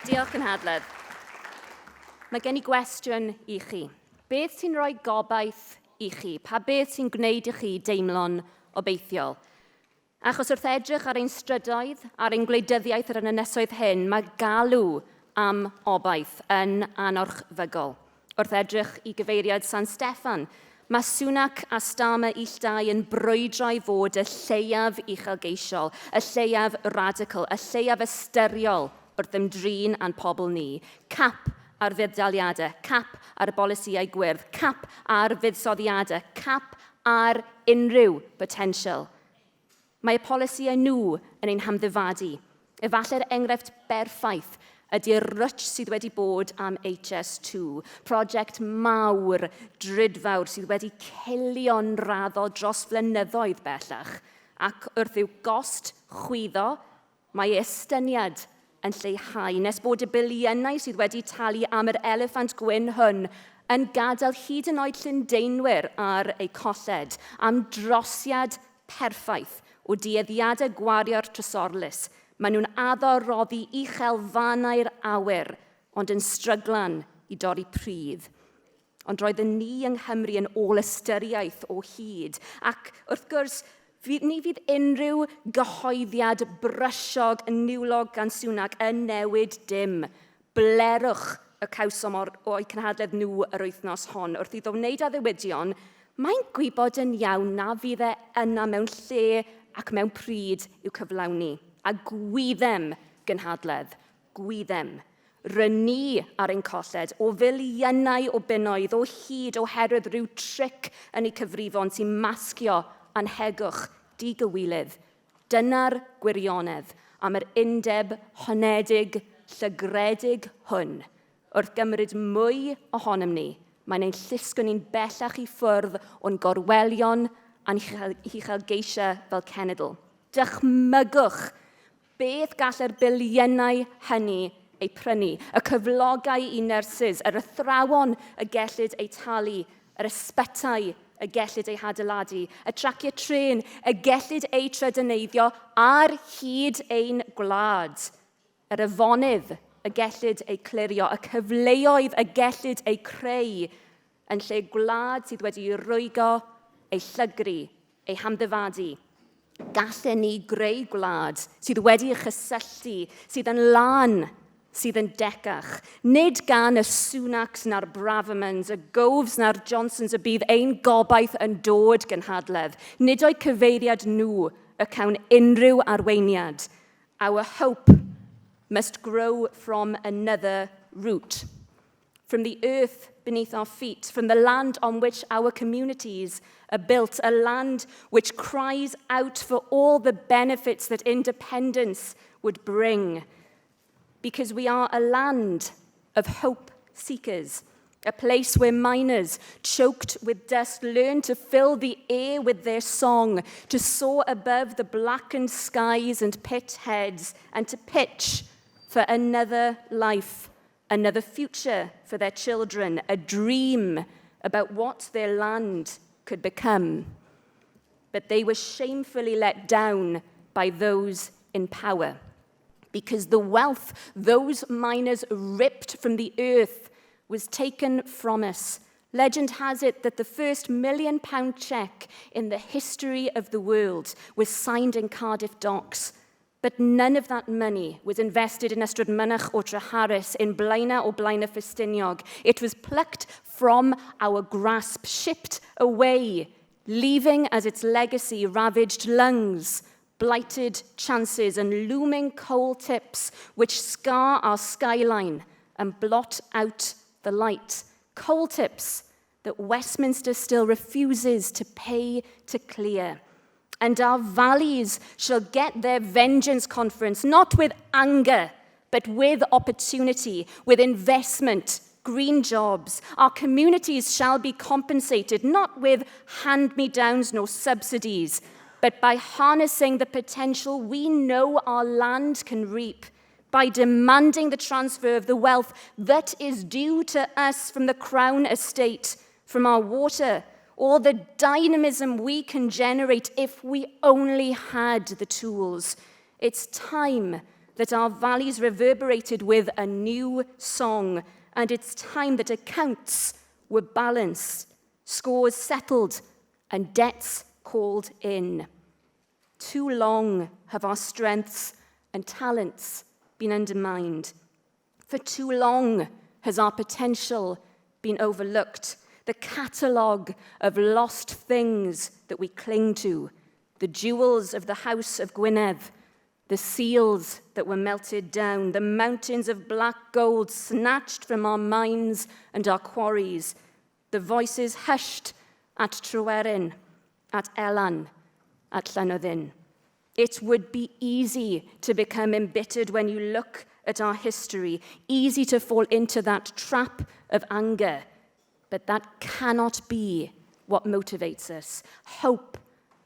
Diolch Cynhadledd. Mae gen I gwestiwn I chi. Beth sy'n rhoi gobaith I chi? Pa beth sy'n gwneud I chi deimlo'n obeithiol? Achos wrth edrych ar ein strydoedd, ar ein gwleidyddiaeth ar y ynysoedd hyn, mae galw am obaith yn anorchfygol. Wrth edrych I gyfeiriad San Steffan, mae Sunak a Starmer Illtau yn brwydro I fod y lleiaf uchelgeisiol, y lleiaf radical, y lleiaf ystyriol wrth ymdrin a'n pobl ni. Cap ar fuddaliadau, cap ar y bolisïau gwyrdd, cap ar fuddsoddiadau, cap ar unrhyw potensial. Mae y polisïau nhw yn ein hamddifadu. Efallai'r enghraifft berffaith ydy'r rwtch sydd wedi bod am HS2, prosiect mawr, drydfawr sydd wedi cilio'n raddol dros flynyddoedd bellach. Ac wrth i'w gost chwyddo, mae estyniad yn lleihau, nes bod y biliynau sydd wedi talu am yr eliffant gwyn hwn yn gadael hyd yn oed Llundeinwyr ar eu colled am drosiad perffaith o dueddiadau gwario'r trysorlus. Maen nhw'n addo roddi uchelfannau'r awyr, ond yn stryglan I dorri pridd. Ond roedden ni yng Nghymru yn ôl ystyriaeth o hyd. Ac wrth gwrs, ni fydd unrhyw gyhoeddiad brysiog yn niwlog gan Sunak yn newid dim. Blerwch y cawsom o'i cynhadledd nhw yr wythnos hon. Wrth iddo wneud â ddiwydion, mae'n gwybod yn iawn na fydd e yna mewn lle ac mewn pryd i'w cyflawni. A gwyddem gynhadledd, gwyddem. Ryni ar ein colled o filiynau o bunnoedd o hyd oherwydd rhyw tric yn ei cyfrifon sy'n masgio anhegwch digywilydd. Dyna'r gwirionedd am yr undeb honedig, llygredig hwn. Wrth gymryd mwy ohonom ni, mae'n ein llusgo ni'n bellach I ffwrdd o'n gorwelion a'n uchelgeisiau fel cenedl. Dychmygwch beth gallai'r biliynau hynny eu prynu, y cyflogau I nyrsys, yr athrawon y gellid eu talu, yr ysbytau y gellid eu hadeiladu, y traciau tren y gellid eu trydyneiddio ar hyd ein gwlad, yr afonydd y gellid eu clirio, y cyfleoedd y gellid eu creu, yn lle gwlad sydd wedi rwygo, ei llygru, ei hamddifadu. Gallen ni greu gwlad sydd wedi ei chysylltu, sydd yn lan, sydd yn decach. Nid gan y Sunaks na'r Bravermans, y Goves na'r Johnsons y bydd ein gobaith yn dod gynhadledd. Nid o'i cyfeiriad nhw y cawn unrhyw arweiniad. Our hope must grow from another root. From the earth beneath our feet, from the land on which our communities are built, a land which cries out for all the benefits that independence would bring. Because we are a land of hope seekers, a place where miners, choked with dust, learn to fill the air with their song, to soar above the blackened skies and pit heads, and to pitch for another life, another future for their children, a dream about what their land could become. But they were shamefully let down by those in power, because the wealth those miners ripped from the earth was taken from us. Legend has it that the first £1 million cheque in the history of the world was signed in Cardiff docks. But none of that money was invested in Ystrad Mynach or Treharys, in Blaena or Blaena Ffestiniog. It was plucked from our grasp, shipped away, leaving as its legacy ravaged lungs, blighted chances, and looming coal tips which scar our skyline and blot out the light. Coal tips that Westminster still refuses to pay to clear. And our valleys shall get their vengeance conference, not with anger, but with opportunity, with investment, green jobs. Our communities shall be compensated, not with hand-me-downs nor subsidies, but by harnessing the potential we know our land can reap, by demanding the transfer of the wealth that is due to us from the Crown estate, from our water, or the dynamism we can generate if we only had the tools. It's time that our valleys reverberated with a new song, and it's time that accounts were balanced, scores settled, and debts called in. Too long have our strengths and talents been undermined. For too long has our potential been overlooked. The catalogue of lost things that we cling to, the jewels of the House of Gwynedd, the seals that were melted down, the mountains of black gold snatched from our mines and our quarries, the voices hushed at Ddwyrain, at Elan, at Flynyddol. It would be easy to become embittered when you look at our history, easy to fall into that trap of anger, but that cannot be what motivates us. Hope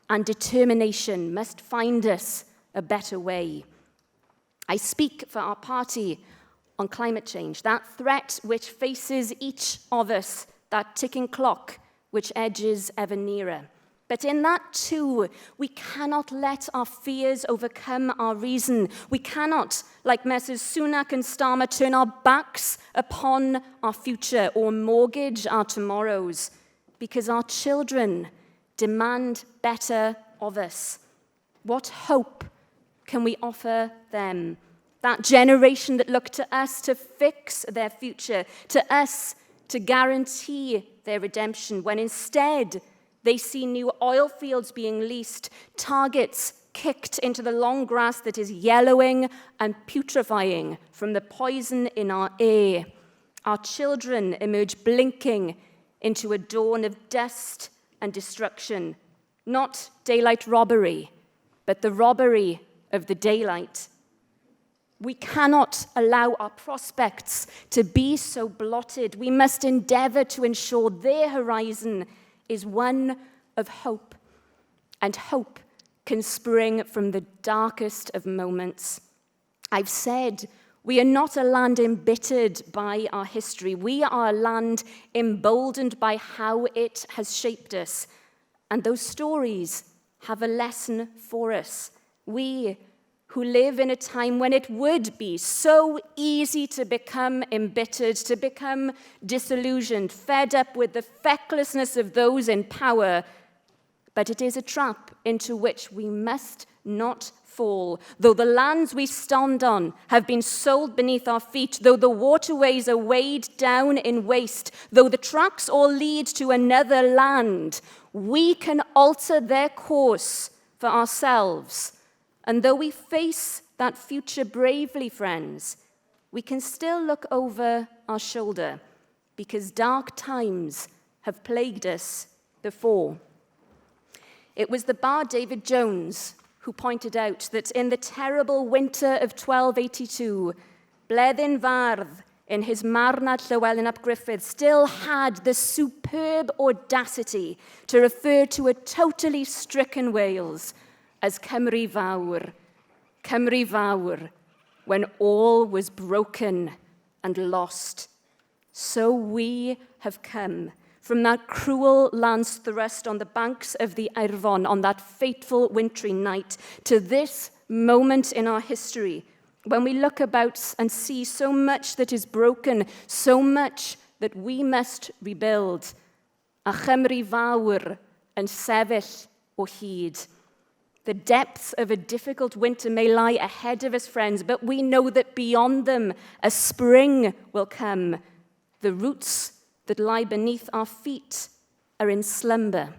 and determination must find us a better way. I speak for our party on climate change, that threat which faces each of us, that ticking clock which edges ever nearer. But in that too, we cannot let our fears overcome our reason. We cannot, like Messrs. Sunak and Starmer, turn our backs upon our future or mortgage our tomorrows, because our children demand better of us. What hope can we offer them? That generation that look to us to fix their future, to us to guarantee their redemption, when instead they see new oil fields being leased, targets kicked into the long grass that is yellowing and putrefying from the poison in our air. Our children emerge blinking into a dawn of dust and destruction, not daylight robbery, but the robbery of the daylight. We cannot allow our prospects to be so blotted. We must endeavor to ensure their horizon is one of hope, and hope can spring from the darkest of moments. I've said we are not a land embittered by our history. We are a land emboldened by how it has shaped us, and those stories have a lesson for us. We who live in a time when it would be so easy to become embittered, to become disillusioned, fed up with the fecklessness of those in power. But it is a trap into which we must not fall. Though the lands we stand on have been sold beneath our feet, though the waterways are weighed down in waste, though the tracks all lead to another land, we can alter their course for ourselves. And though we face that future bravely, friends, we can still look over our shoulder, because dark times have plagued us before. It was the bard David Jones who pointed out that in the terrible winter of 1282, Bleddyn Fardd, in his Marnad Llywelyn ap Gruffydd, still had the superb audacity to refer to a totally stricken Wales as Cymru Fawr, when all was broken and lost. So we have come from that cruel lance thrust on the banks of the Eirfon on that fateful wintry night to this moment in our history, when we look about and see so much that is broken, so much that we must rebuild. A Cymru Fawr yn sefyll o hyd. The depths of a difficult winter may lie ahead of us, friends, but we know that beyond them a spring will come. The roots that lie beneath our feet are in slumber,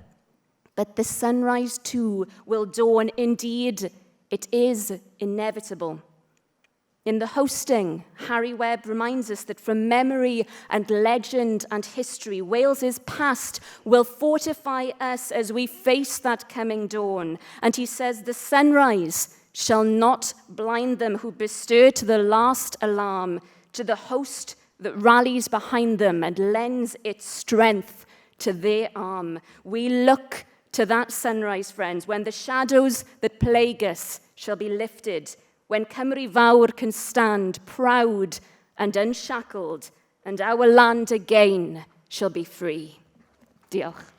but the sunrise too will dawn. Indeed, it is inevitable. In the hosting, Harry Webb reminds us that from memory and legend and history, Wales's past will fortify us as we face that coming dawn. And he says, the sunrise shall not blind them who bestir to the last alarm, to the host that rallies behind them and lends its strength to their arm. We look to that sunrise, friends, when the shadows that plague us shall be lifted, when Cymru Fawr can stand proud and unshackled, and our land again shall be free. Diolch.